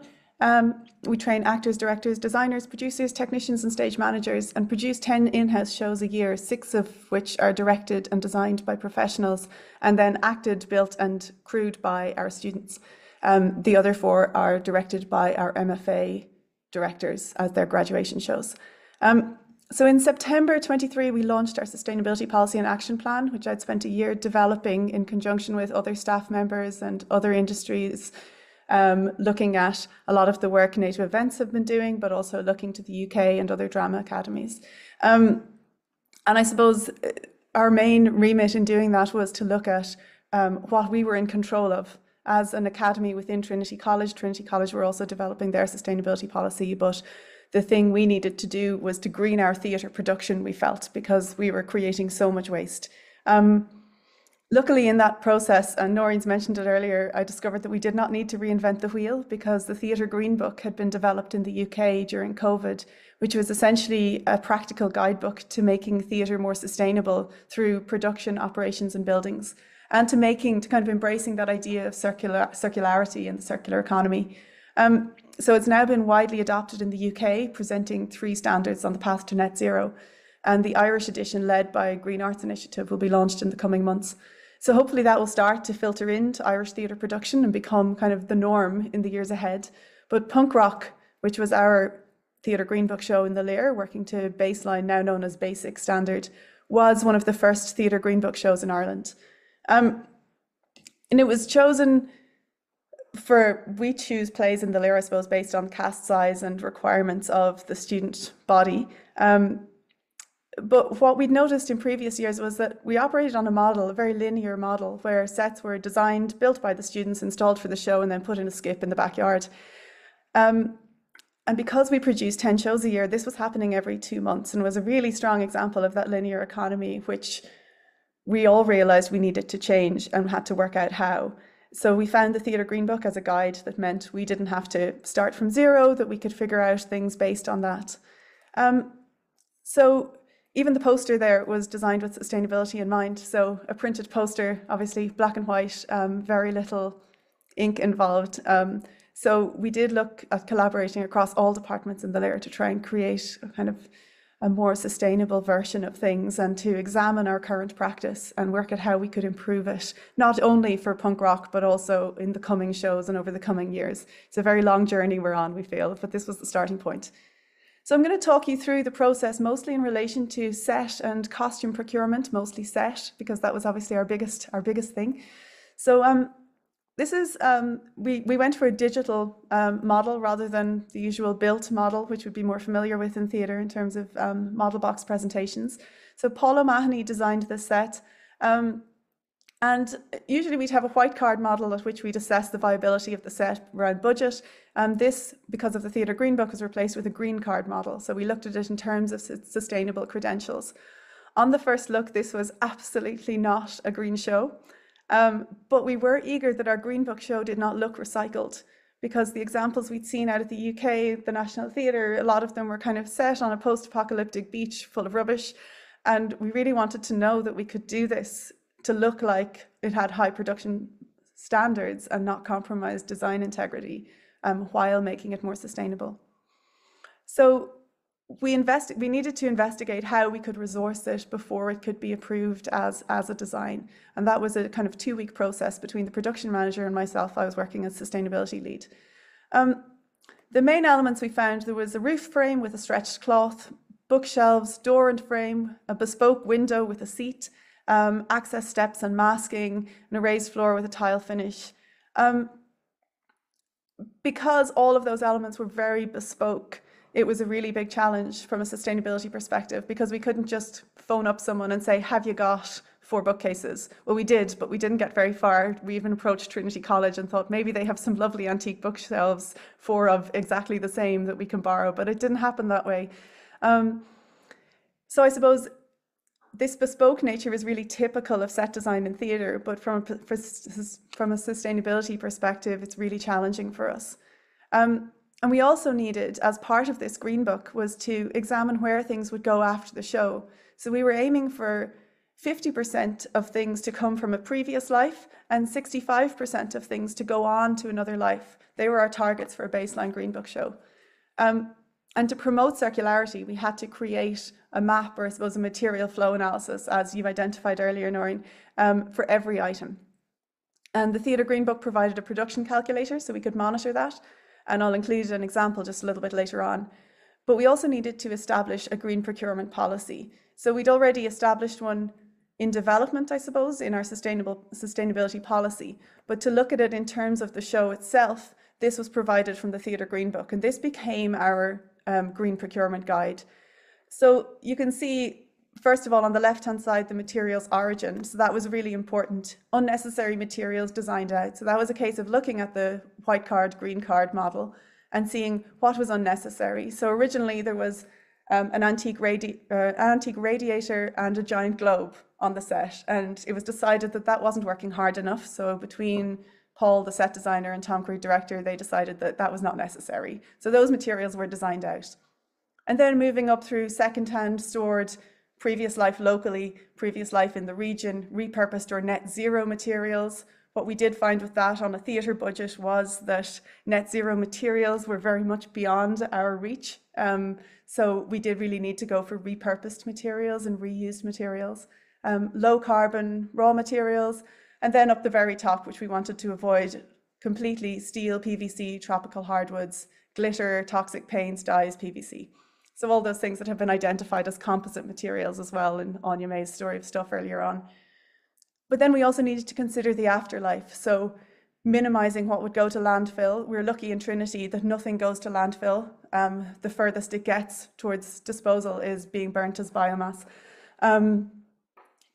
We train actors, directors, designers, producers, technicians and stage managers, and produce 10 in-house shows a year, 6 of which are directed and designed by professionals and then acted, built and crewed by our students. The other 4 are directed by our MFA directors as their graduation shows. So in September 23, we launched our Sustainability Policy and Action Plan, which I'd spent a year developing in conjunction with other staff members and other industries, looking at a lot of the work Native Events have been doing, but also looking to the UK and other drama academies. And I suppose our main remit in doing that was to look at what we were in control of. As an academy within Trinity College were also developing their sustainability policy, but the thing we needed to do was to green our theatre production, we felt, because we were creating so much waste. Luckily, in that process, and Noreen's mentioned it earlier, I discovered that we did not need to reinvent the wheel because the Theatre Green Book had been developed in the UK during COVID, which was essentially a practical guidebook to making theatre more sustainable through production, operations and buildings, and to kind of embracing that idea of circularity and the circular economy. So it's now been widely adopted in the UK, presenting 3 standards on the path to net zero. And the Irish edition, led by Green Arts Initiative, will be launched in the coming months. So hopefully that will start to filter into Irish theatre production and become kind of the norm in the years ahead. But Punk Rock, which was our Theatre Green Book show in the LIR, working to baseline, now known as Basic Standard, was one of the first Theatre Green Book shows in Ireland. And it was chosen we choose plays in the LIR, I suppose, based on cast size and requirements of the student body. But what we'd noticed in previous years was that we operated on a very linear model, where sets were designed, built by the students, installed for the show, and then put in a skip in the backyard. And because we produced 10 shows a year, this was happening every 2 months and was a really strong example of that linear economy, which we all realised we needed to change and had to work out how. So we found the Theatre Green Book as a guide that meant we didn't have to start from zero, that we could figure out things based on that. So even the poster there was designed with sustainability in mind. So a printed poster, obviously black and white, very little ink involved. So we did look at collaborating across all departments in the LIR to try and create a kind of a more sustainable version of things and to examine our current practice and work at how we could improve it, not only for punk rock, but also in the coming shows and over the coming years. It's a very long journey we're on, we feel, but this was the starting point. So I'm going to talk you through the process, mostly in relation to set and costume procurement, mostly set, because that was obviously our biggest thing. So this is, we went for a digital model rather than the usual built model, which would be more familiar with in theatre in terms of model box presentations. So Paul O'Mahony designed this set. And usually we'd have a white card model at which we'd assess the viability of the set around budget. And this, because of the Theatre Green Book, was replaced with a green card model. So we looked at it in terms of sustainable credentials. On the first look, this was absolutely not a green show. But we were eager that our Green Book show did not look recycled, because the examples we'd seen out of the UK, the National Theatre, a lot of them were kind of set on a post-apocalyptic beach full of rubbish. And we really wanted to know that we could do this to look like it had high production standards and not compromise design integrity while making it more sustainable. So we needed to investigate how we could resource it before it could be approved as a design. And that was a kind of 2-week process between the production manager and myself. I was working as sustainability lead. The main elements we found, there was a roof frame with a stretched cloth, bookshelves, door and frame, a bespoke window with a seat, access steps and masking, and a raised floor with a tile finish. because all of those elements were very bespoke, it was a really big challenge from a sustainability perspective, because we couldn't just phone up someone and say, have you got 4 bookcases? Well, we did, but we didn't get very far. We even approached Trinity College and thought maybe they have some lovely antique bookshelves, 4 of exactly the same that we can borrow, but it didn't happen that way. So I suppose this bespoke nature is really typical of set design in theatre, but from a sustainability perspective, it's really challenging for us. And we also needed, as part of this Green Book, was to examine where things would go after the show. So we were aiming for 50% of things to come from a previous life and 65% of things to go on to another life. They were our targets for a baseline Green Book show. And to promote circularity, we had to create a map, or I suppose a material flow analysis, as you've identified earlier, Noreen, for every item. And the Theatre Green Book provided a production calculator so we could monitor that. And I'll include an example just a little bit later on. But we also needed to establish a green procurement policy. So we'd already established one in development, I suppose, in our sustainability policy. But to look at it in terms of the show itself, this was provided from the Theatre Green Book, and this became our green procurement guide. So you can see, first of all, on the left-hand side, the materials origin. So that was really important. Unnecessary materials designed out. So that was a case of looking at the white card, green card model and seeing what was unnecessary. So originally there was an antique radiator and a giant globe on the set, and it was decided that that wasn't working hard enough. So between Paul, the set designer, and Tom Creed, director, they decided that that was not necessary. So those materials were designed out. And then moving up through second-hand, stored, previous life locally, previous life in the region, repurposed or net zero materials. What we did find with that on a theatre budget was that net zero materials were very much beyond our reach. So we did really need to go for repurposed materials and reused materials, low carbon raw materials, and then up the very top, which we wanted to avoid completely, steel, PVC, tropical hardwoods, glitter, toxic paints, dyes, PVC. So all those things that have been identified as composite materials as well in Anya May's story of stuff earlier on. But then we also needed to consider the afterlife. So minimizing what would go to landfill. We're lucky in Trinity that nothing goes to landfill. The furthest it gets towards disposal is being burnt as biomass.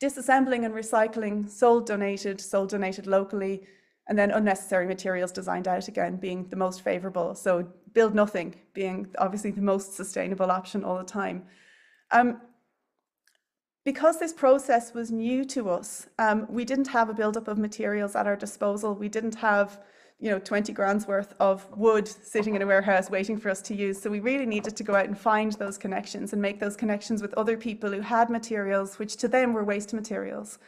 Disassembling and recycling, sold donated locally, and then unnecessary materials designed out again being the most favourable. So build nothing being obviously the most sustainable option all the time. Because this process was new to us, we didn't have a buildup of materials at our disposal. We didn't have 20 grand's worth of wood sitting in a warehouse waiting for us to use. So we really needed to go out and find those connections and make those connections with other people who had materials, which to them were waste materials.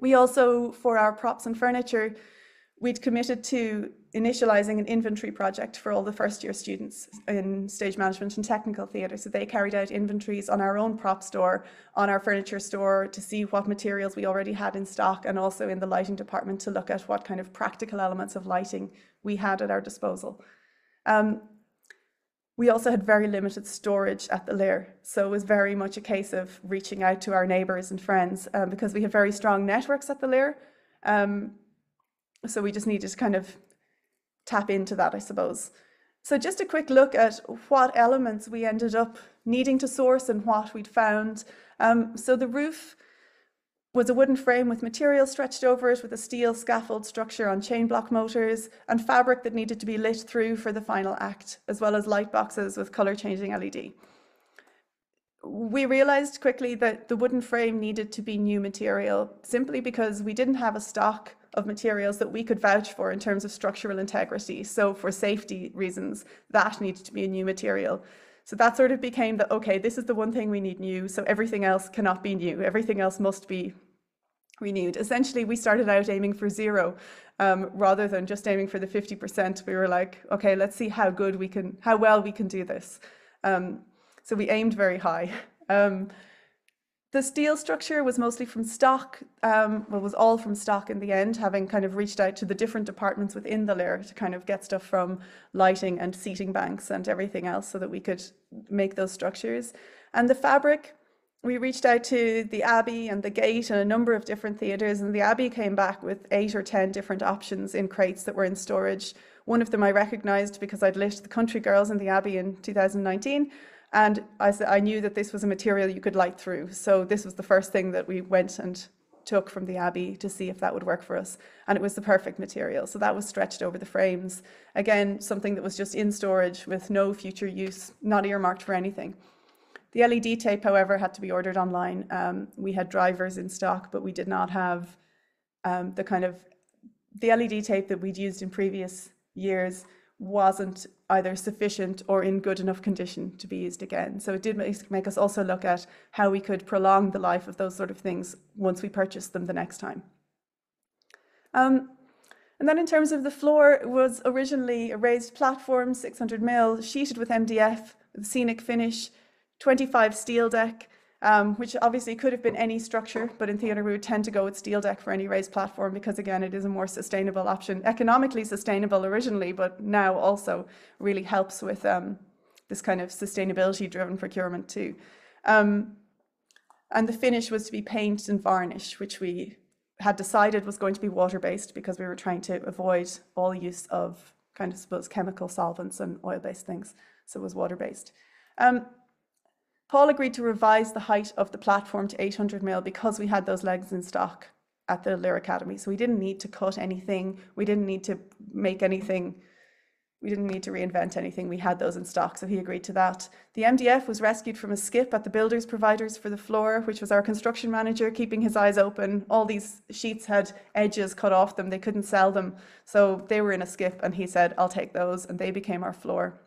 We also, for our props and furniture, we'd committed to initializing an inventory project for all the first year students in stage management and technical theatre. So they carried out inventories on our own prop store, on our furniture store, to see what materials we already had in stock, and also in the lighting department to look at what kind of practical elements of lighting we had at our disposal. We also had very limited storage at the Lair, so it was very much a case of reaching out to our neighbours and friends because we have very strong networks at the Lair. So we just needed to kind of tap into that, I suppose. So just a quick look at what elements we ended up needing to source and what we'd found. So the roof was a wooden frame with material stretched over it with a steel scaffold structure on chain block motors and fabric that needed to be lit through for the final act, as well as light boxes with colour changing LED. We realised quickly that the wooden frame needed to be new material simply because we didn't have a stock of materials that we could vouch for in terms of structural integrity. So for safety reasons, that needed to be a new material. So that sort of became the, okay, this is the one thing we need new, so everything else cannot be new. Everything else must be renewed. Essentially, we started out aiming for 0 rather than just aiming for the 50%. We were like, okay, let's see how well we can do this. So we aimed very high. The steel structure was mostly from stock, was all from stock in the end, having kind of reached out to the different departments within the Lair to kind of get stuff from lighting and seating banks and everything else so that we could make those structures. And the fabric we reached out to the Abbey and the Gate and a number of different theatres, and the Abbey came back with 8 or 10 different options in crates that were in storage. One of them I recognised because I'd lit the Country Girls in the Abbey in 2019, and I knew that this was a material you could light through. So this was the first thing that we went and took from the Abbey to see if that would work for us, and it was the perfect material. So that was stretched over the frames. Again, something that was just in storage with no future use, not earmarked for anything. The LED tape, however, had to be ordered online. We had drivers in stock, but we did not have the LED tape that we'd used in previous years wasn't either sufficient or in good enough condition to be used again. So it did make us also look at how we could prolong the life of those sort of things once we purchased them the next time. And then in terms of the floor, it was originally a raised platform, 600mm, sheeted with MDF, with scenic finish, 25 steel deck, which obviously could have been any structure, but in theatre we would tend to go with steel deck for any raised platform because, again, it is a more sustainable option, economically sustainable originally, but now also really helps with this kind of sustainability-driven procurement too. And the finish was to be paint and varnish, which we had decided was going to be water-based because we were trying to avoid all use of kind of, I suppose, chemical solvents and oil-based things, so it was water-based. Paul agreed to revise the height of the platform to 800mm because we had those legs in stock at the Lyre Academy. So we didn't need to cut anything. We didn't need to make anything. We didn't need to reinvent anything. We had those in stock, so he agreed to that. The MDF was rescued from a skip at the builders providers for the floor, which was our construction manager keeping his eyes open. All these sheets had edges cut off them. They couldn't sell them. So they were in a skip, and he said, I'll take those, and they became our floor.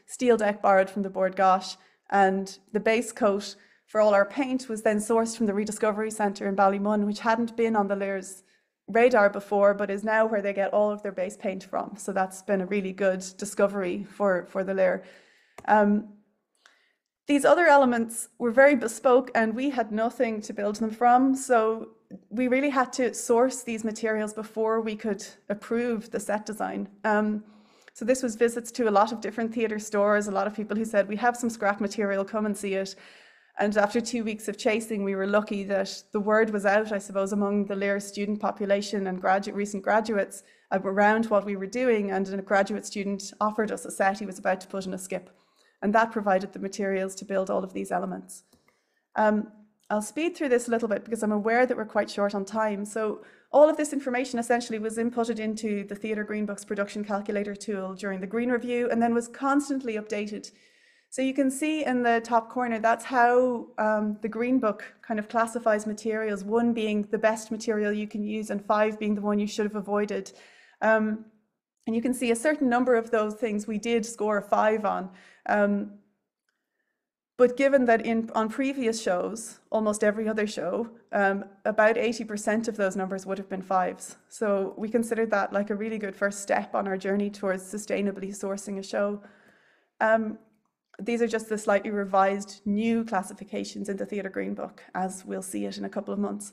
Steel deck borrowed from the Board Gosh. And the base coat for all our paint was then sourced from the Rediscovery Centre in Ballymun, which hadn't been on the Lyre's radar before, but is now where they get all of their base paint from. So that's been a really good discovery for the Lyre. These other elements were very bespoke and we had nothing to build them from. So we really had to source these materials before we could approve the set design. So this was visits to a lot of different theatre stores, a lot of people who said, we have some scrap material, come and see it. And after 2 weeks of chasing, we were lucky that the word was out, I suppose, among the Lyre student population and recent graduates around what we were doing. And a graduate student offered us a set he was about to put in a skip. And that provided the materials to build all of these elements. I'll speed through this a little bit because I'm aware that we're quite short on time. So all of this information essentially was inputted into the Theatre Greenbook's production calculator tool during the Green Review and then was constantly updated. So you can see in the top corner, that's how the Green Book kind of classifies materials, 1 being the best material you can use and 5 being the one you should have avoided. And you can see a certain number of those things we did score a 5 on. But given that on previous shows, almost every other show, about 80% of those numbers would have been 5s. So we considered that like a really good first step on our journey towards sustainably sourcing a show. These are just the slightly revised new classifications in the Theatre Green Book, as we'll see it in a couple of months.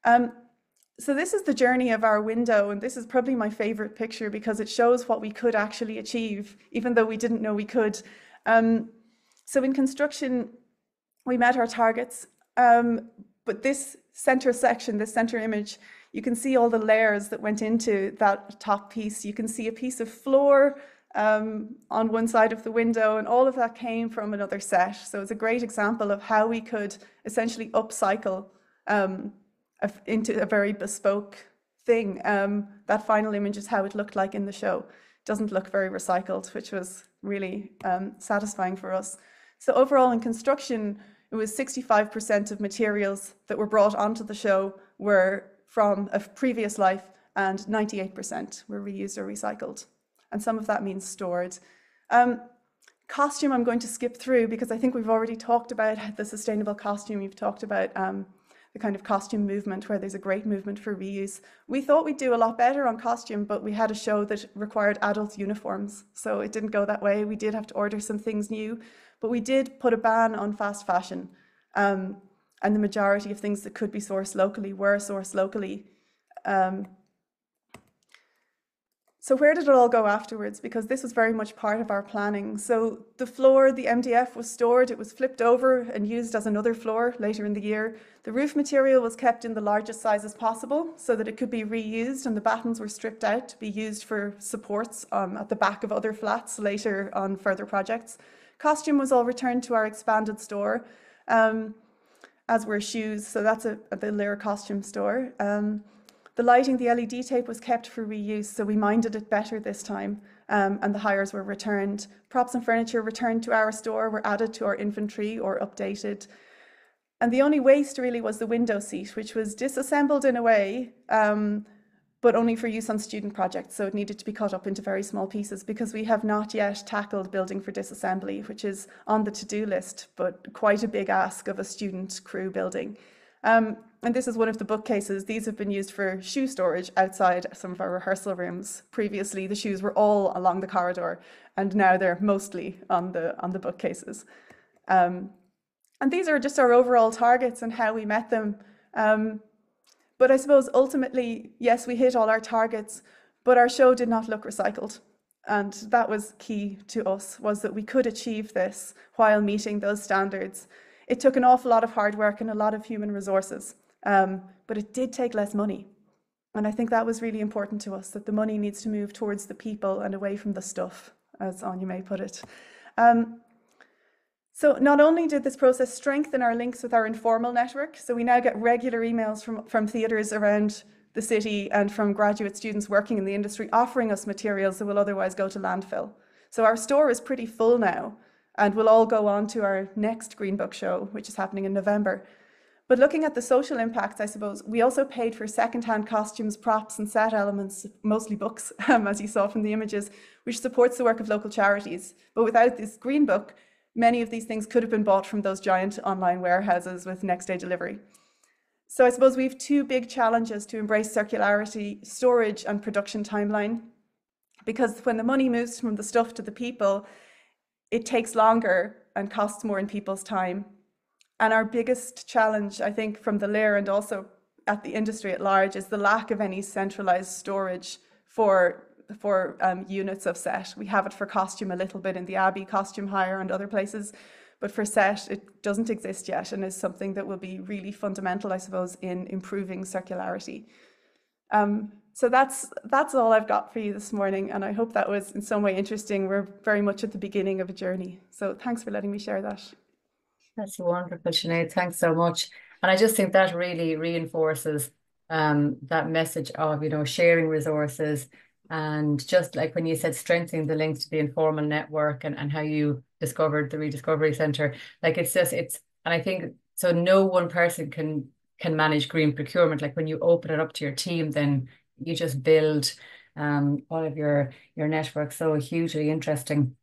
So this is the journey of our window, and this is probably my favorite picture because it shows what we could actually achieve, even though we didn't know we could. So in construction, we met our targets, but this center section, this center image, you can see all the layers that went into that top piece. You can see a piece of floor on one side of the window, and all of that came from another set. So it's a great example of how we could essentially upcycle into a very bespoke thing. That final image is how it looked like in the show. It doesn't look very recycled, which was really satisfying for us. So overall in construction, it was 65% of materials that were brought onto the show were from a previous life and 98% were reused or recycled. And some of that means stored. Costume I'm going to skip through because I think we've already talked about the sustainable costume. You've talked about the kind of costume movement where there's a great movement for reuse. We thought we'd do a lot better on costume, but we had a show that required adult uniforms. So it didn't go that way. We did have to order some things new. But we did put a ban on fast fashion, and the majority of things that could be sourced locally were sourced locally. So where did it all go afterwards? Because this was very much part of our planning. So the floor, the MDF was stored, it was flipped over and used as another floor later in the year. The roof material was kept in the largest sizes possible so that it could be reused, and the battens were stripped out to be used for supports at the back of other flats later on further projects. Costume was all returned to our expanded store, as were shoes. So that's the Lear costume store. The lighting, the LED tape was kept for reuse, so we minded it better this time, and the hires were returned. Props and furniture returned to our store were added to our inventory or updated. And the only waste really was the window seat, which was disassembled in a way, but only for use on student projects. So it needed to be cut up into very small pieces because we have not yet tackled building for disassembly, which is on the to-do list, but quite a big ask of a student crew building. And this is one of the bookcases. These have been used for shoe storage outside some of our rehearsal rooms. Previously, the shoes were all along the corridor, and now they're mostly on the bookcases. And these are just our overall targets and how we met them. But I suppose ultimately, yes, we hit all our targets, but our show did not look recycled. And that was key to us, was that we could achieve this while meeting those standards. It took an awful lot of hard work and a lot of human resources, but it did take less money. And I think that was really important to us, that the money needs to move towards the people and away from the stuff, as Anya may put it. So not only did this process strengthen our links with our informal network, so we now get regular emails from theatres around the city and from graduate students working in the industry offering us materials that will otherwise go to landfill. So our store is pretty full now, and we'll all go on to our next Green Book show, which is happening in November. But looking at the social impacts, I suppose, we also paid for secondhand costumes, props and set elements, mostly books, as you saw from the images, which supports the work of local charities. But without this Green Book, many of these things could have been bought from those giant online warehouses with next day delivery. So I suppose we have two big challenges to embrace circularity: storage and production timeline. Because when the money moves from the stuff to the people, it takes longer and costs more in people's time. And our biggest challenge, I think, from the Lear and also at the industry at large, is the lack of any centralized storage for units of set. We have it for costume a little bit in the Abbey costume hire and other places, but for set, it doesn't exist yet, and is something that will be really fundamental, I suppose, in improving circularity. So that's all I've got for you this morning, and I hope that was in some way interesting. We're very much at the beginning of a journey. So thanks for letting me share that. That's wonderful, Sinead. Thanks so much. And I just think that really reinforces that message of, sharing resources, and just like when you said strengthening the links to the informal network, and how you discovered the Rediscovery Centre. Like and I think so no one person can manage green procurement. Like when you open it up to your team, then you just build all of your network. So hugely interesting.